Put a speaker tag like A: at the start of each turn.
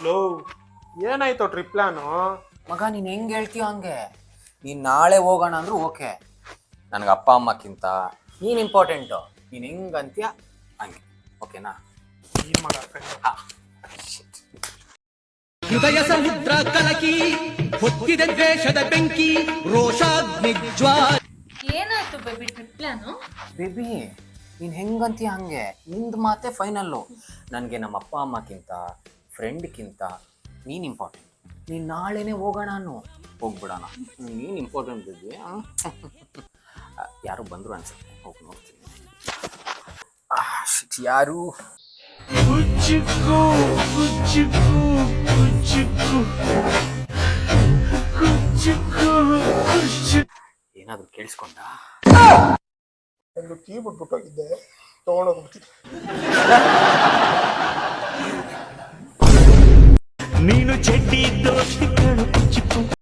A: Low ಏನಾಯ್ತು trip plan?
B: ಮಗ ನೀನು ಹೆಂಗೆ ಹೇಳ್ತೀಯೋ ಹಂಗೆ. ನೀನು ನಾಳೆ ಹೋಗೋಣ ಅಂದ್ರೂ ಓಕೆ. ನನಗೆ ಅಪ್ಪ ಅಮ್ಮಕ್ಕಿಂತ ನೀನು ಇಂಪಾರ್ಟೆಂಟು. ನೀನು ಹೆಂಗೆ ಅಂತೀಯ ಹಂಗೆ, ಓಕೆನಾ?
A: ಈ ಮಗ
C: ಹೃದಯ ಸಮುದ್ರ ಕಲಕಿ ಹೊತ್ತಿದೆ ದ್ವೇಷದ ಬೆಂಕಿ ರೋಷಾಗ್ನಿ ಜ್ವಾಲ.
D: ಏನಾಯ್ತು ಬೇಬಿ ಟ್ರಿಪ್ ಪ್ಲಾನು?
B: ಬೇಬಿ ನೀನು ಹೆಂಗಂತೀಯ ಹಂಗೆ. ನಿಂದು ಮಾತೆ ಫೈನಲ್ಲು. ನನಗೆ ನಮ್ಮ ಅಪ್ಪ ಅಮ್ಮಕ್ಕಿಂತ ಫ್ರೆಂಡ್ಗಿಂತ ನೀನು ಇಂಪಾರ್ಟೆಂಟ್. ನೀನು ನಾಳೆನೇ ಹೋಗೋಣ ಅನ್ನು, ಹೋಗ್ಬಿಡೋಣ. ನೀನು ಇಂಪಾರ್ಟೆಂಟ್ ಬೇಬಿ. ಯಾರು ಬಂದರು ಅನ್ಸುತ್ತೆ, ಹೋಗಿ ನೋಡ್ತೀನಿ. ಯಾರು? ಏನಾದ್ರು ಕೇಳಿಸ್ಕೊಂಡ?
A: ಒಂದು ಕೀ ಬಿಟ್ಬಿಟ್ಟೋಗಿದ್ದೆ, ತಗೊಂಡೋಗ್ಬಿಟ್ಟಿದ್ದೆ.
C: ನೀನು ಚೆಡ್ಡಿ ದೋಸ್ತಿ ಕಣು.